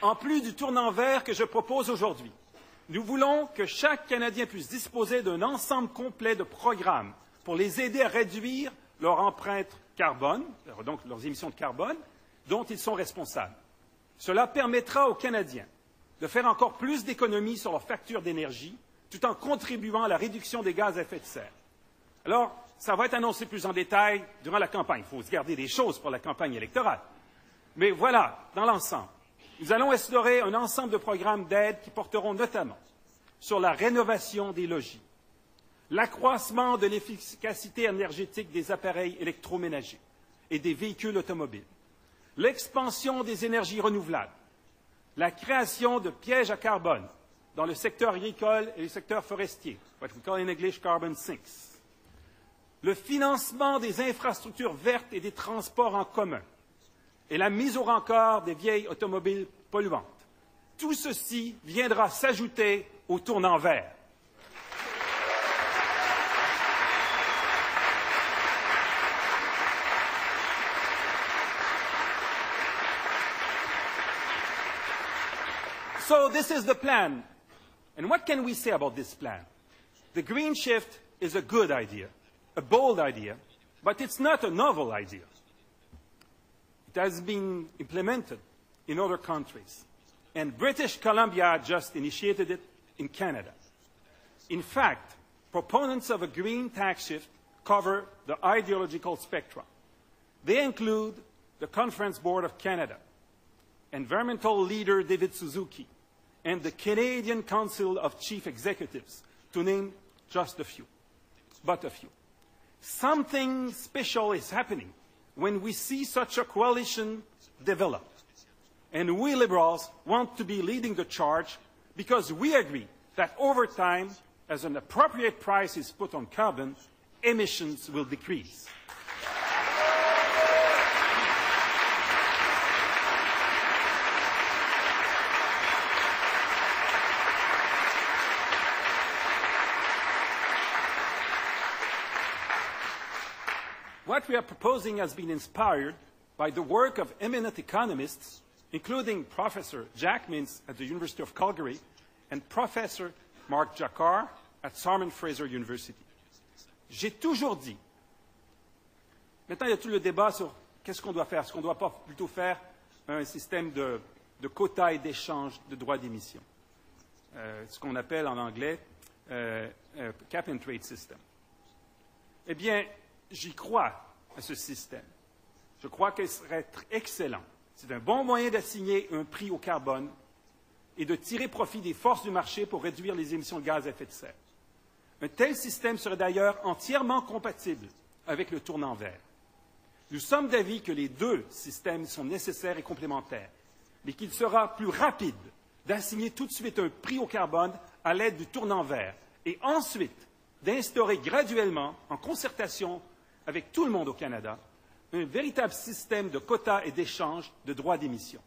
En plus du tournant vert que je propose aujourd'hui, nous voulons que chaque Canadien puisse disposer d'un ensemble complet de programmes pour les aider à réduire leur empreinte carbone, donc leurs émissions de carbone, dont ils sont responsables. Cela permettra aux Canadiens de faire encore plus d'économies sur leur facture d'énergie, tout en contribuant à la réduction des gaz à effet de serre. Alors, ça va être annoncé plus en détail durant la campagne. Il faut se garder des choses pour la campagne électorale. Mais voilà, dans l'ensemble, nous allons explorer un ensemble de programmes d'aide qui porteront notamment sur la rénovation des logis, l'accroissement de l'efficacité énergétique des appareils électroménagers et des véhicules automobiles, l'expansion des énergies renouvelables, la création de pièges à carbone dans le secteur agricole et le secteur forestier, what we call in English carbon sinks, le financement des infrastructures vertes et des transports en commun, et la mise au rencard des vieilles automobiles polluantes. Tout ceci viendra s'ajouter au tournant vert. So this is the plan. And what can we say about this plan? The green shift is a good idea, a bold idea, but it's not a novel idea. It has been implemented in other countries, and British Columbia just initiated it in Canada. In fact, proponents of a green tax shift cover the ideological spectrum. They include the Conference Board of Canada, environmental leader David Suzuki, and the Canadian Council of Chief Executives, to name just a few, but a few. Something special is happening when we see such a coalition develop. And we Liberals want to be leading the charge because we agree that over time, as an appropriate price is put on carbon, emissions will decrease. What we are proposing has been inspired by the work of eminent economists, including Professor Jack Mintz at the University of Calgary and Professor Mark Jacquard at Simon Fraser University. J'ai toujours dit, maintenant il y a tout le débat sur qu'est-ce qu'on doit faire, est-ce qu'on ne doit pas plutôt faire un système de quotas et d'échange de droits d'émission, ce qu'on appelle en anglais cap and trade system. Eh bien, j'y crois à ce système. Je crois qu'il serait excellent. C'est un bon moyen d'assigner un prix au carbone et de tirer profit des forces du marché pour réduire les émissions de gaz à effet de serre. Un tel système serait d'ailleurs entièrement compatible avec le tournant vert. Nous sommes d'avis que les deux systèmes sont nécessaires et complémentaires, mais qu'il sera plus rapide d'assigner tout de suite un prix au carbone à l'aide du tournant vert et ensuite d'instaurer graduellement, en concertation avec tout le monde au Canada, un véritable système de quotas et d'échange de droits d'émission.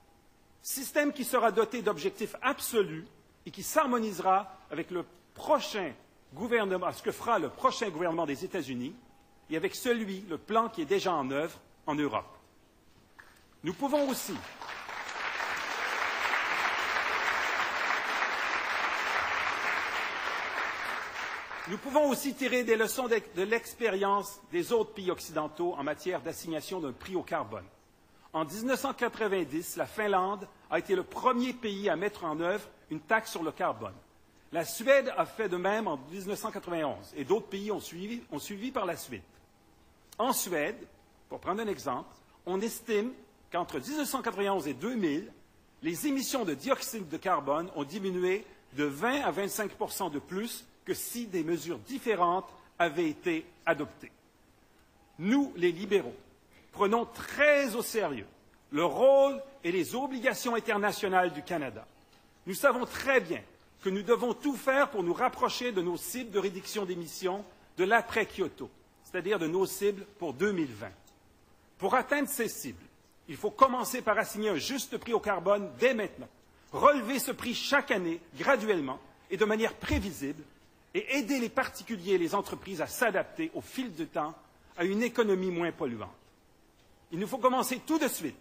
Système qui sera doté d'objectifs absolus et qui s'harmonisera avec le prochain gouvernement, ce que fera le prochain gouvernement des États-Unis et avec le plan qui est déjà en œuvre en Europe. Nous pouvons aussi tirer des leçons de l'expérience des autres pays occidentaux en matière d'assignation d'un prix au carbone. En 1990, la Finlande a été le premier pays à mettre en œuvre une taxe sur le carbone. La Suède a fait de même en 1991 et d'autres pays ont suivi par la suite. En Suède, pour prendre un exemple, on estime qu'entre 1991 et 2000, les émissions de dioxyde de carbone ont diminué de 20 à 25 % de plus que si des mesures différentes avaient été adoptées. Nous, les libéraux, prenons très au sérieux le rôle et les obligations internationales du Canada. Nous savons très bien que nous devons tout faire pour nous rapprocher de nos cibles de réduction d'émissions de l'après-Kyoto, c'est-à-dire de nos cibles pour 2020. Pour atteindre ces cibles, il faut commencer par assigner un juste prix au carbone dès maintenant, relever ce prix chaque année, graduellement et de manière prévisible, et aider les particuliers et les entreprises à s'adapter au fil du temps à une économie moins polluante. Il nous faut commencer tout de suite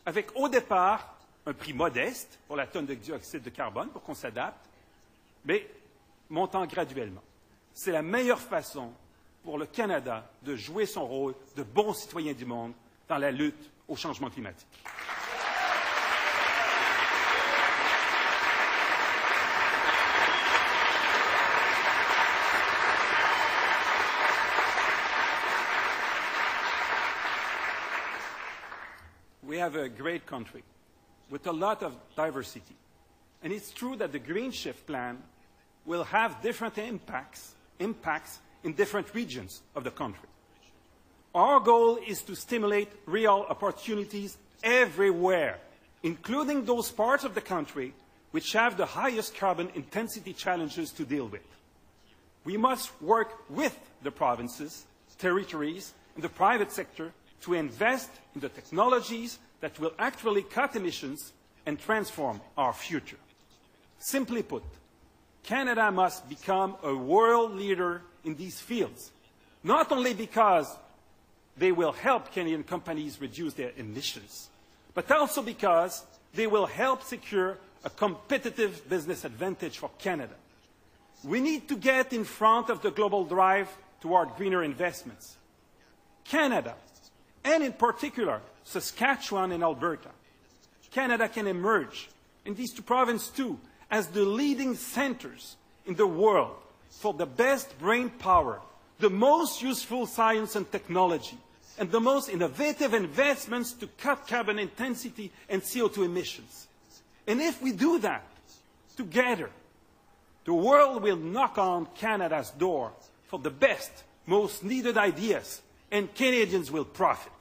avec, au départ, un prix modeste pour la tonne de dioxyde de carbone pour qu'on s'adapte, mais montant graduellement. C'est la meilleure façon pour le Canada de jouer son rôle de bon citoyen du monde dans la lutte au changement climatique. We have a great country with a lot of diversity. And it's true that the Green Shift Plan will have different impacts in different regions of the country. Our goal is to stimulate real opportunities everywhere, including those parts of the country which have the highest carbon intensity challenges to deal with. We must work with the provinces, territories, and the private sector to invest in the technologies that will actually cut emissions and transform our future. Simply put, Canada must become a world leader in these fields, not only because they will help Canadian companies reduce their emissions, but also because they will help secure a competitive business advantage for Canada. We need to get in front of the global drive toward greener investments. Canada, and in particular, Saskatchewan and Alberta. Canada can emerge, and these two provinces too, as the leading centers in the world for the best brain power, the most useful science and technology, and the most innovative investments to cut carbon intensity and CO2 emissions. And if we do that together, the world will knock on Canada's door for the best, most needed ideas, and Canadians will profit.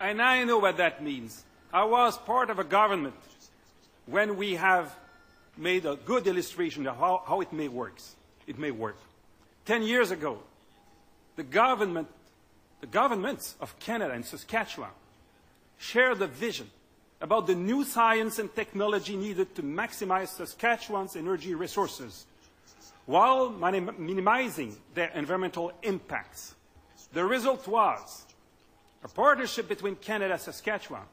And I know what that means. I was part of a government when we have made a good illustration of how it may work. 10 years ago, the governments of Canada and Saskatchewan shared a vision about the new science and technology needed to maximize Saskatchewan's energy resources while minimizing their environmental impacts. The result was a partnership between Canada and Saskatchewan,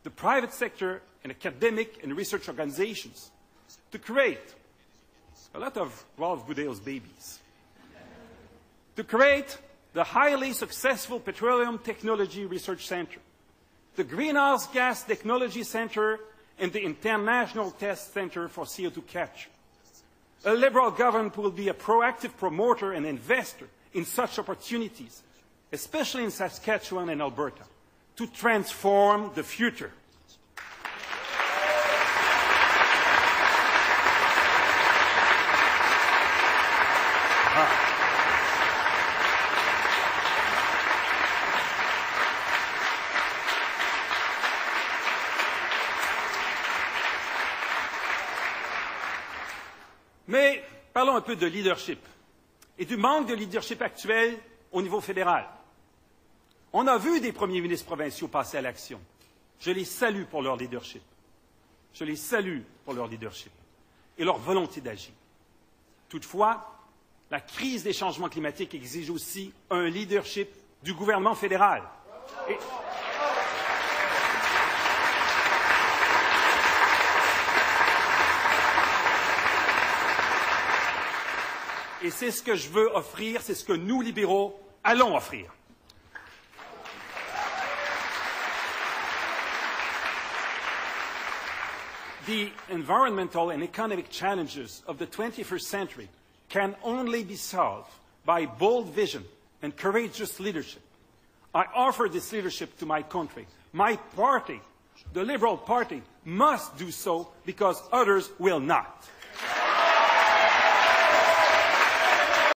the private sector, and academic and research organizations to create a lot of Ralph Goodale's babies. To create the highly successful Petroleum Technology Research Center, the Greenhouse Gas Technology Center, and the International Test Center for CO2 capture. A Liberal government will be a proactive promoter and investor in such opportunities, especially in Saskatchewan and Alberta, to transform the future. Mais parlons un peu de leadership et du manque de leadership actuel au niveau fédéral. On a vu des premiers ministres provinciaux passer à l'action. Je les salue pour leur leadership. Je les salue pour leur leadership et leur volonté d'agir. Toutefois, la crise des changements climatiques exige aussi un leadership du gouvernement fédéral. Et c'est ce que je veux offrir, c'est ce que nous, libéraux, allons offrir. The environmental and economic challenges of the 21st century can only be solved by bold vision and courageous leadership. I offer this leadership to my country. My party, the Liberal Party, must do so because others will not.